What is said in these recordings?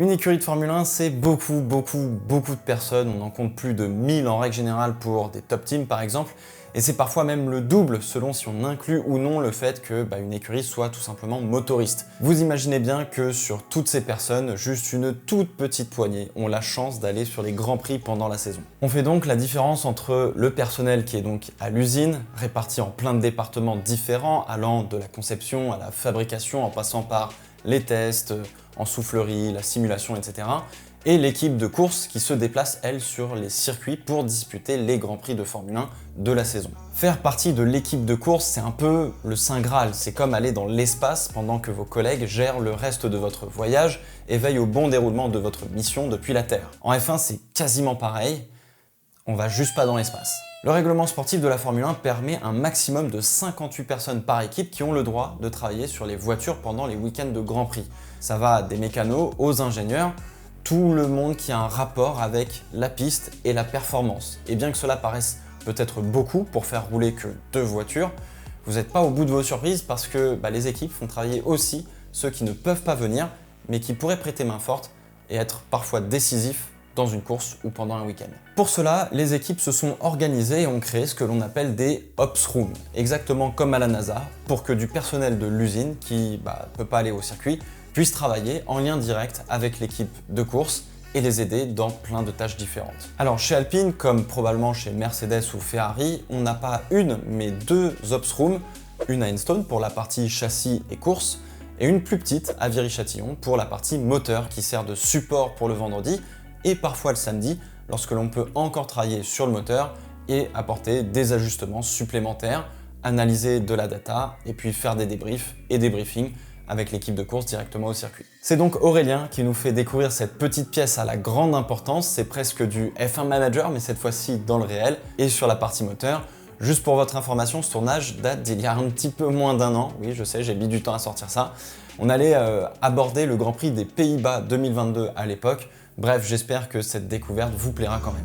Une écurie de Formule 1, c'est beaucoup de personnes. On en compte plus de 1000 en règle générale pour des top teams par exemple. Et c'est parfois même le double selon si on inclut ou non le fait que une écurie soit tout simplement motoriste. Vous imaginez bien que sur toutes ces personnes, juste une toute petite poignée ont la chance d'aller sur les grands prix pendant la saison. On fait donc la différence entre le personnel qui est donc à l'usine, réparti en plein de départements différents, allant de la conception à la fabrication en passant par les tests, en soufflerie, la simulation, etc. Et l'équipe de course qui se déplace, elle, sur les circuits pour disputer les Grands Prix de Formule 1 de la saison. Faire partie de l'équipe de course, c'est un peu le Saint Graal. C'est comme aller dans l'espace pendant que vos collègues gèrent le reste de votre voyage et veillent au bon déroulement de votre mission depuis la Terre. En F1, c'est quasiment pareil, on va juste pas dans l'espace. Le règlement sportif de la Formule 1 permet un maximum de 58 personnes par équipe qui ont le droit de travailler sur les voitures pendant les week-ends de Grand Prix. Ça va des mécanos aux ingénieurs, tout le monde qui a un rapport avec la piste et la performance. Et bien que cela paraisse peut-être beaucoup pour faire rouler que 2 voitures, vous n'êtes pas au bout de vos surprises parce que les équipes font travailler aussi ceux qui ne peuvent pas venir, mais qui pourraient prêter main forte et être parfois décisifs dans une course ou pendant un week-end. Pour cela, les équipes se sont organisées et ont créé ce que l'on appelle des Ops Rooms, exactement comme à la NASA, pour que du personnel de l'usine qui peut pas aller au circuit puisse travailler en lien direct avec l'équipe de course et les aider dans plein de tâches différentes. Alors chez Alpine, comme probablement chez Mercedes ou Ferrari, on n'a pas une mais 2 Ops Rooms, une à Enstone pour la partie châssis et course, et une plus petite à Viry-Châtillon pour la partie moteur qui sert de support pour le vendredi et parfois le samedi lorsque l'on peut encore travailler sur le moteur et apporter des ajustements supplémentaires, analyser de la data et puis faire des débriefs et des briefings avec l'équipe de course directement au circuit. C'est donc Aurélien qui nous fait découvrir cette petite pièce à la grande importance, c'est presque du F1 Manager mais cette fois-ci dans le réel et sur la partie moteur. Juste pour votre information, ce tournage date d'il y a un petit peu moins d'1 an, oui je sais j'ai mis du temps à sortir ça. On allait aborder le Grand Prix des Pays-Bas 2022 à l'époque. Bref, j'espère que cette découverte vous plaira quand même.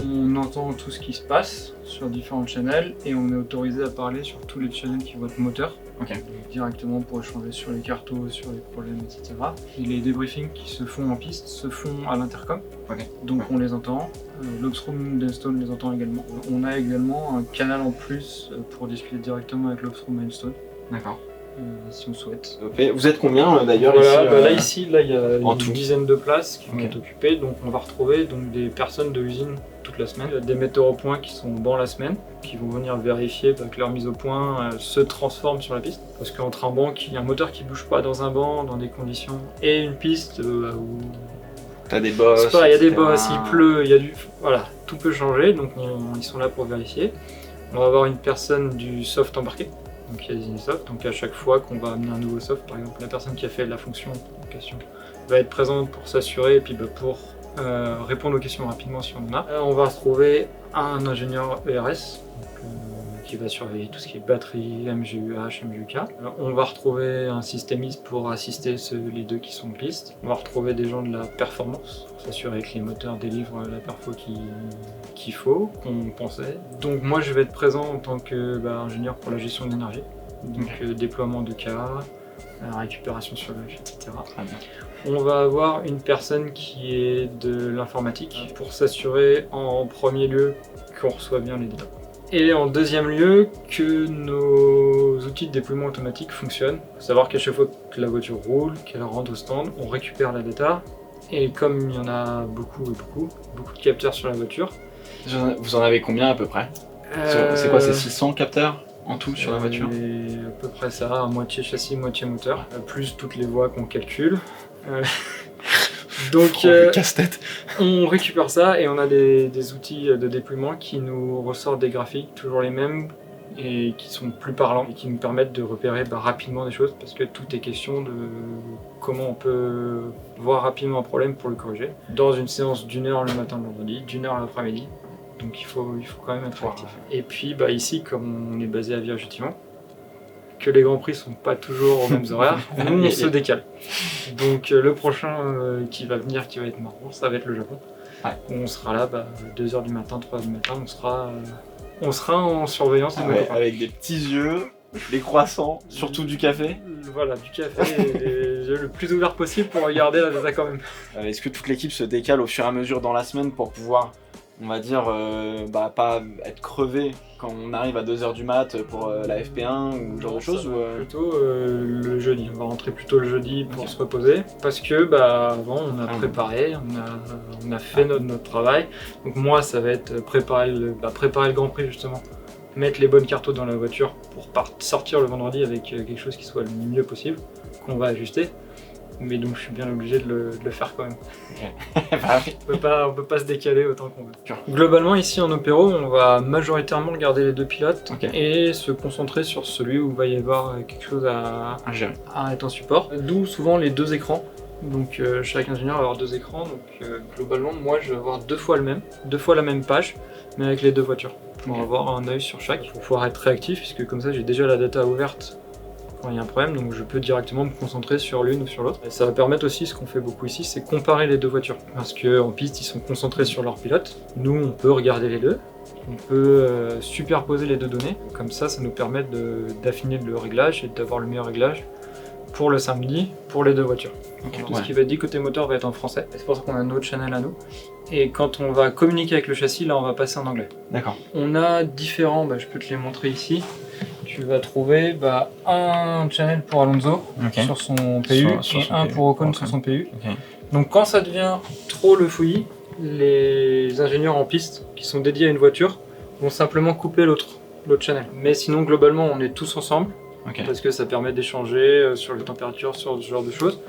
On entend tout ce qui se passe sur différentes channels et on est autorisé à parler sur tous les channels qui votent moteur. Donc directement pour échanger sur les cartos, sur les problèmes, etc. Et les débriefings qui se font en piste se font à l'intercom, donc on les entend. L'Opsroom d'Enstone les entend également. On a également un canal en plus pour discuter directement avec l'Opsroom d'Enstone. D'accord. Si on souhaite. Vous êtes combien d'ailleurs voilà, ici là il y a une dizaine de places qui vont être occupées, donc on va retrouver des personnes de l'usine toute la semaine, des metteurs au point qui sont dans la semaine, qui vont venir vérifier que leur mise au point se transforme sur la piste. Parce qu'entre un banc, il y a un moteur qui bouge pas dans un banc, dans des conditions, et une piste où t'as des bosses, il y a des bosses, il pleut, il y a du... Voilà, tout peut changer, donc ils sont là pour vérifier. On va avoir une personne du soft embarqué. Donc il y a des soft, donc à chaque fois qu'on va amener un nouveau soft, par exemple la personne qui a fait la fonction en question va être présente pour s'assurer et puis pour répondre aux questions rapidement si on en a. On va retrouver un ingénieur ERS qui va surveiller tout ce qui est batterie, MGUH, MGUK. On va retrouver un systémiste pour assister les deux qui sont en piste. On va retrouver des gens de la performance pour s'assurer que les moteurs délivrent la perfo qu'il faut, qu'on pensait. Donc moi je vais être présent en tant qu'ingénieur pour la gestion de l'énergie, donc déploiement de cas, récupération sur le etc. On va avoir une personne qui est de l'informatique pour s'assurer en premier lieu qu'on reçoit bien les datas. Et en deuxième lieu, que nos outils de déploiement automatique fonctionnent. Il faut savoir qu'à chaque fois que la voiture roule, qu'elle rentre au stand, on récupère la data. Et comme il y en a beaucoup de capteurs sur la voiture. Vous en avez combien à peu près C'est quoi, c'est 600 capteurs en tout sur la voiture? À peu près ça, à moitié châssis, moitié moteur. Plus toutes les voies qu'on calcule. Donc casse-tête. On récupère ça et on a des outils de déploiement qui nous ressortent des graphiques, toujours les mêmes, et qui sont plus parlants et qui nous permettent de repérer rapidement des choses parce que tout est question de comment on peut voir rapidement un problème pour le corriger. Dans une séance d'1 heure le matin le vendredi, d'1 heure l'après-midi, donc il faut quand même être actif. Et puis ici, comme on est basé à Viry-Châtillon, que les Grands Prix sont pas toujours aux mêmes horaires, nous on se décale. Donc le prochain qui va venir, qui va être marrant, ça va être le Japon. On sera là 2 h du matin, 3 h du matin, on sera on sera en surveillance de nos copains. Avec des petits yeux, des croissants, surtout du café. Voilà, du café et le plus ouvert possible pour regarder la data quand même. Est-ce que toute l'équipe se décale au fur et à mesure dans la semaine pour pouvoir, on va dire, pas être crevé quand on arrive à 2h du mat pour la FP1 ou ce genre de choses Plutôt le jeudi. On va rentrer plutôt le jeudi pour se reposer parce que avant on a préparé, on a fait notre travail. Donc moi ça va être préparer le Grand Prix justement. Mettre les bonnes cartes dans la voiture pour sortir le vendredi avec quelque chose qui soit le mieux possible, qu'on va ajuster. Mais donc je suis bien obligé de le faire quand même. Okay. On peut pas se décaler autant qu'on veut. Sure. Globalement ici en opéro, on va majoritairement garder les deux pilotes et se concentrer sur celui où il va y avoir quelque chose à être en support. D'où souvent les deux écrans. Donc chaque ingénieur va avoir deux écrans. Donc globalement moi je vais avoir deux fois la même page, mais avec les deux voitures. Pour avoir un œil sur chaque. Il faut pouvoir être réactif puisque comme ça j'ai déjà la data ouverte quand il y a un problème, donc je peux directement me concentrer sur l'une ou sur l'autre. Et ça va permettre aussi, ce qu'on fait beaucoup ici, c'est comparer les deux voitures. Parce qu'en piste, ils sont concentrés sur leur pilote. Nous, on peut regarder les deux. On peut superposer les deux données. Comme ça nous permet d'affiner le réglage et d'avoir le meilleur réglage pour le samedi, pour les deux voitures. Tout ce qui va être dit côté moteur va être en français. C'est pour ça qu'on a notre channel à nous. Et quand on va communiquer avec le châssis, là on va passer en anglais. D'accord. On a différents, je peux te les montrer ici. Tu vas trouver un channel pour Alonso sur son PU et un pour Ocon sur son PU. Donc quand ça devient trop le fouillis, les ingénieurs en piste qui sont dédiés à une voiture vont simplement couper l'autre channel. Mais sinon globalement on est tous ensemble parce que ça permet d'échanger sur les températures, sur ce genre de choses.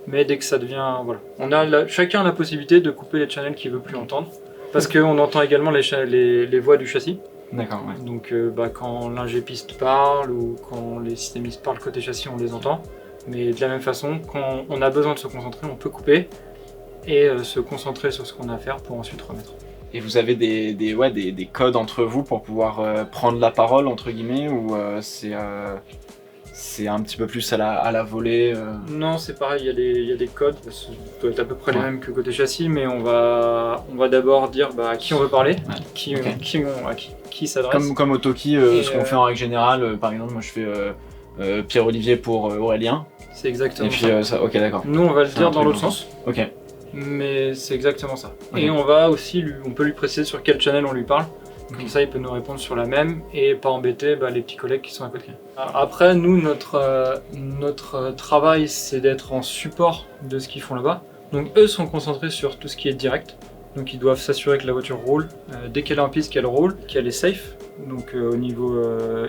Mais dès que ça devient... Voilà. On a chacun a la possibilité de couper les channels qu'il ne veut plus entendre. Parce qu'on entend également les voix du châssis. D'accord, Donc quand l'ingé piste parle ou quand les systémistes parlent côté châssis, on les entend. Mais de la même façon, quand on a besoin de se concentrer, on peut couper et se concentrer sur ce qu'on a à faire pour ensuite remettre. Et vous avez des codes entre vous pour pouvoir prendre la parole, entre guillemets, ou c'est un petit peu plus à la volée Non, c'est pareil, il y a des codes, ça doit être à peu près les mêmes que côté châssis, mais on va d'abord dire à qui on veut parler, qui s'adresse. Comme au Toki, ce qu'on fait en règle générale, par exemple, moi je fais Pierre-Olivier pour Aurélien. C'est exactement ça. Ça. Ok, d'accord. Nous on va le dire dans l'autre sens. Ok. Mais c'est exactement ça. Et on va aussi, on peut lui préciser sur quel channel on lui parle. Comme ça, il peut nous répondre sur la même et pas embêter les petits collègues qui sont à côté. Après, nous, notre travail, c'est d'être en support de ce qu'ils font là-bas. Donc eux sont concentrés sur tout ce qui est direct. Donc ils doivent s'assurer que la voiture roule. Dès qu'elle est en piste, qu'elle roule, qu'elle est safe. Donc au niveau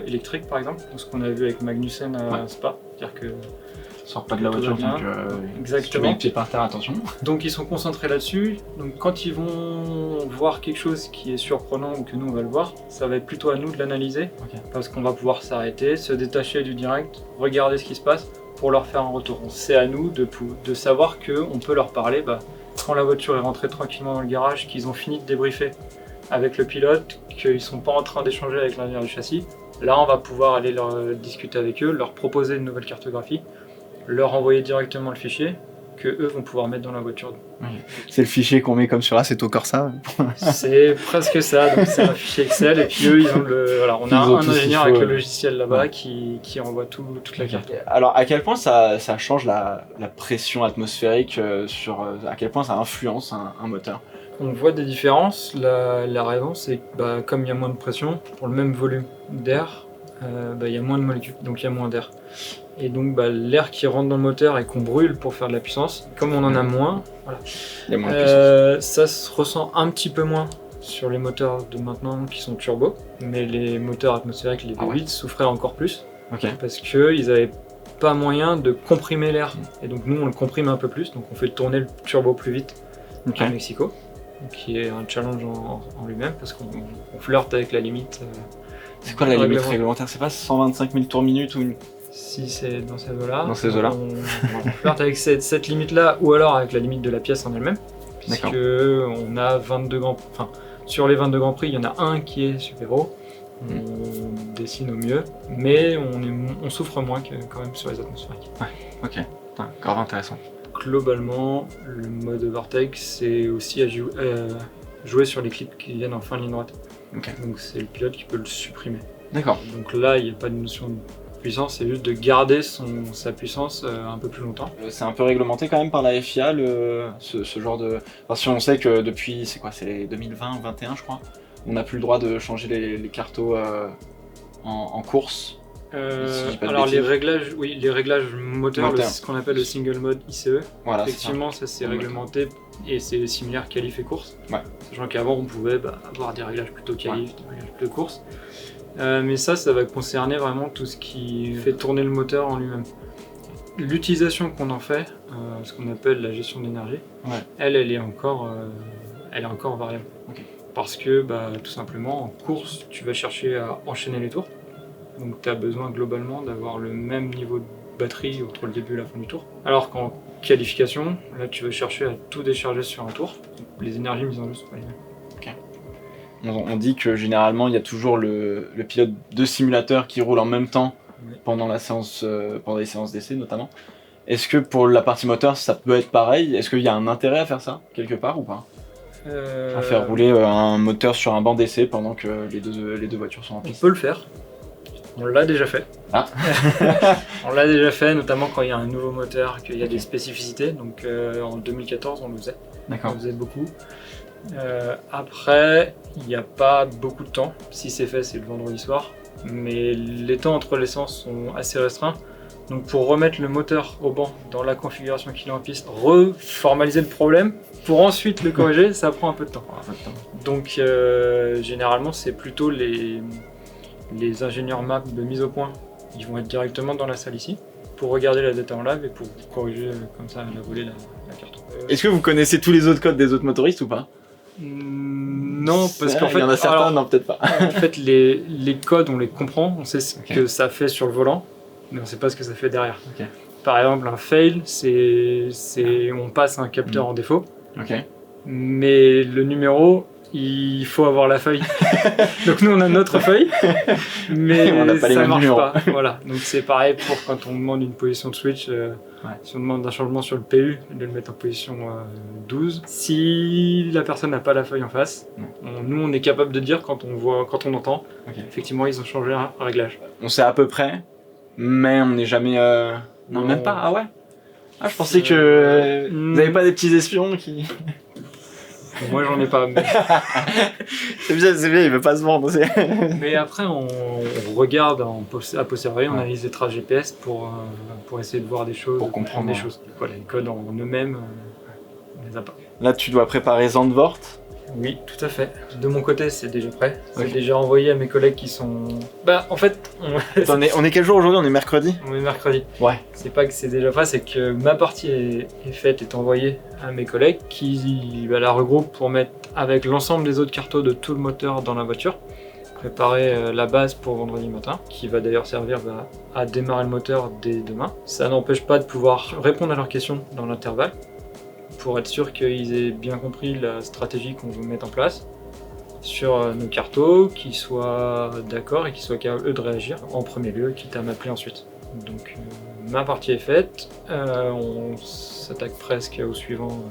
électrique, par exemple. Ce qu'on a vu avec Magnussen à Spa. C'est-à-dire que sort pas de la voiture, donc exactement. Si tu mets le pied par terre, attention. Donc ils sont concentrés là-dessus, donc quand ils vont voir quelque chose qui est surprenant ou que nous on va le voir, ça va être plutôt à nous de l'analyser, parce qu'on va pouvoir s'arrêter, se détacher du direct, regarder ce qui se passe pour leur faire un retour. C'est à nous de savoir qu'on peut leur parler quand la voiture est rentrée tranquillement dans le garage, qu'ils ont fini de débriefer avec le pilote, qu'ils ne sont pas en train d'échanger avec l'ingénieur du châssis. Là on va pouvoir aller discuter avec eux, leur proposer une nouvelle cartographie, leur envoyer directement le fichier que eux vont pouvoir mettre dans la voiture. C'est le fichier qu'on met comme sur Assetto Corsa. C'est presque ça, donc c'est un fichier Excel et puis eux ils ont on a un ingénieur avec le logiciel là-bas qui envoie toute la carte. Alors à quel point ça change la pression atmosphérique à quel point ça influence un moteur? On voit des différences, la raison c'est que comme il y a moins de pression, pour le même volume d'air, il y a moins de molécules, donc il y a moins d'air. Et donc l'air qui rentre dans le moteur et qu'on brûle pour faire de la puissance, comme on en a moins, il y a moins de puissance. Ça se ressent un petit peu moins sur les moteurs de maintenant qui sont turbo, mais les moteurs atmosphériques, les V8, souffraient encore plus, parce qu'ils n'avaient pas moyen de comprimer l'air. Et donc nous on le comprime un peu plus, donc on fait tourner le turbo plus vite à Mexico, qui est un challenge en lui-même, parce qu'on flirte avec la limite. C'est quoi la limite réglementaire? C'est pas 125 000 tours minute ou une... Si c'est dans ces eaux-là, on flirte avec cette limite-là, ou alors avec la limite de la pièce en elle-même, puisque on a 22 grands... Enfin, sur les 22 grands prix, il y en a un qui est super-héros, on dessine au mieux, mais on souffre moins quand même sur les atmosphériques. Ok, grave intéressant. Globalement, le mode overtake, c'est aussi à jouer sur les clips qui viennent en fin de ligne droite. Ok. Donc c'est le pilote qui peut le supprimer. D'accord. Donc là, il n'y a pas de notion de puissance, c'est juste de garder sa puissance un peu plus longtemps. C'est un peu réglementé quand même par la FIA, ce genre de... Parce qu'on sait que depuis, c'est quoi, c'est les 2020 ou 21 je crois, on n'a plus le droit de changer les cartos en course. Si je dis pas de Alors bêtises. les réglages moteurs, ce qu'on appelle le single mode ICE, Voilà, effectivement ça c'est réglementé et c'est similaire qualif et course. Ouais. Sachant qu'avant on pouvait avoir des réglages plutôt qualif, des réglages plutôt course. Mais ça va concerner vraiment tout ce qui fait tourner le moteur en lui-même. L'utilisation qu'on en fait, ce qu'on appelle la gestion d'énergie, elle est encore variable. Ok. Parce que tout simplement en course tu vas chercher à enchaîner les tours. Donc tu as besoin globalement d'avoir le même niveau de batterie entre le début et la fin du tour. Alors qu'en qualification, là tu vas chercher à tout décharger sur un tour. Les énergies mises en jeu sont pas les mêmes. On dit que généralement il y a toujours le pilote de simulateur qui roule en même temps pendant les séances d'essai notamment. Est-ce que pour la partie moteur ça peut être pareil? Est-ce qu'il y a un intérêt à faire ça quelque part ou pas? À faire rouler un moteur sur un banc d'essai pendant que les deux voitures sont en On piste? peut le faire. On l'a déjà fait. Ah. On l'a déjà fait, notamment quand il y a un nouveau moteur, qu'il y a des spécificités. Donc en 2014, on le faisait. D'accord. On le faisait beaucoup. Après, il n'y a pas beaucoup de temps. Si c'est fait, c'est le vendredi soir. Mais les temps entre les séances sont assez restreints. Donc pour remettre le moteur au banc dans la configuration qu'il est en piste, reformaliser le problème, pour ensuite le corriger, ça prend un peu de temps. Donc généralement, c'est plutôt les ingénieurs map de mise au point, ils vont être directement dans la salle ici pour regarder la data en live et pour corriger comme ça la volée la carte. Est-ce que vous connaissez tous les autres codes des autres motoristes ou pas? Non, parce qu'en fait, il y en a certains, non peut-être pas. En fait, les codes, on les comprend, on sait ce que ça fait sur le volant, mais on sait pas ce que ça fait derrière. Okay. Par exemple, un fail, on passe un capteur en défaut, mais le numéro, il faut avoir la feuille. Donc nous on a notre feuille, mais on n'a pas ça marche numéros. pas. Voilà. Donc c'est pareil pour quand on demande une position de switch, si on demande un changement sur le PU, de le mettre en position 12. Si la personne n'a pas la feuille en face, nous on est capable de dire quand on entend, effectivement ils ont changé un réglage. On sait à peu près, mais on n'est jamais... Non, même pas, ah ouais? Ah, je pensais que vous n'avez pas des petits espions qui... Moi j'en ai pas. Mais... c'est bien, il veut pas se vendre. Mais après on regarde a posteriori, on analyse les traces GPS pour essayer de voir des choses, pour comprendre des choses. Voilà, les codes en eux-mêmes, on les a pas. Là tu dois préparer Zandvoort. Oui, tout à fait. De mon côté, c'est déjà prêt. C'est déjà envoyé à mes collègues qui sont... en fait... on est quel jour aujourd'hui? On est mercredi? On est mercredi. Ouais. C'est pas que c'est déjà prêt, c'est que ma partie est faite, est envoyée à mes collègues qui la regroupent pour mettre avec l'ensemble des autres cartos de tout le moteur dans la voiture. Préparer la base pour vendredi matin, qui va d'ailleurs servir à démarrer le moteur dès demain. Ça n'empêche pas de pouvoir répondre à leurs questions dans l'intervalle, pour être sûr qu'ils aient bien compris la stratégie qu'on veut mettre en place sur nos cartos, qu'ils soient d'accord et qu'ils soient capables eux de réagir en premier lieu, quitte à m'appeler ensuite. Donc ma partie est faite, on s'attaque presque au suivant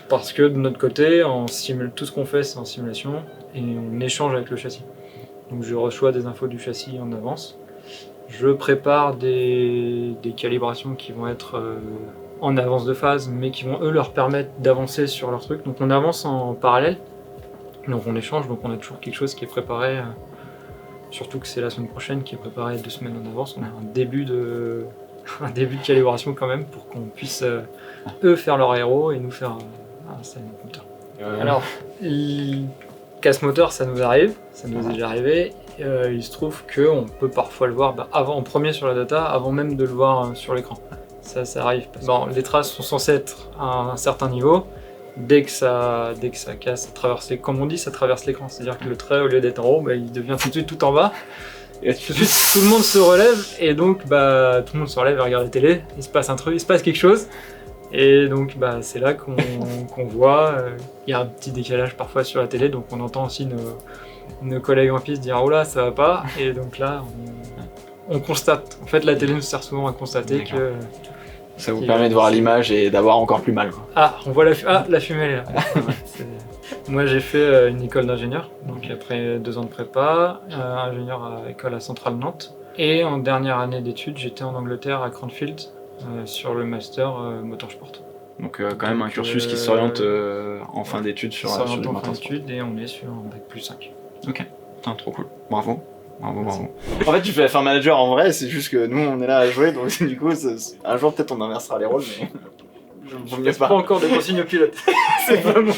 parce que de notre côté, tout ce qu'on fait c'est en simulation et on échange avec le châssis. Donc je reçois des infos du châssis en avance, je prépare des calibrations qui vont être en avance de phase, mais qui vont eux leur permettre d'avancer sur leur truc. Donc on avance en parallèle, donc on échange, donc on a toujours quelque chose qui est préparé, surtout que c'est la semaine prochaine qui est préparé 2 semaines en avance. On a un début de calibration quand même pour qu'on puisse eux faire leur aéro et nous faire installer notre moteur. Alors, casse moteur ça nous arrive, ça nous est déjà arrivé. Il se trouve qu'on peut parfois le voir en premier sur la data, avant même de le voir sur l'écran. Ça arrive. Les traces sont censées être à un certain niveau. Dès que ça casse, comme on dit, ça traverse l'écran. C'est-à-dire que le trait, au lieu d'être en haut, il devient tout de suite tout en bas. Et tout de suite, tout le monde se relève. Et donc, tout le monde se relève et regarde la télé. Il se passe un truc, il se passe quelque chose. Et donc, c'est là qu'on voit. Il y a un petit décalage parfois sur la télé. Donc, on entend aussi nos collègues en piste dire « Oh là, ça va pas ». Et donc là, on constate. En fait, la télé nous sert souvent à constater que... Ça vous permet de voir l'image et d'avoir encore plus mal, quoi. Ah, on voit la fumée, elle est là. Moi, j'ai fait une école d'ingénieur, donc donc après 2 ans de prépa, ingénieur à école à Centrale Nantes. Et en dernière année d'études, j'étais en Angleterre à Cranfield sur le master motorsport. Donc quand même un cursus qui s'oriente en fin d'études sur en du fin motorsport. d'études et on est sur un bac plus 5. Ok, putain, trop cool. Bravo. En fait, tu fais F1 manager en vrai, c'est juste que nous on est là à jouer, donc du coup, un jour peut-être on inversera les rôles, mais. Je ne pas encore de consignes au pilote. C'est pas moi.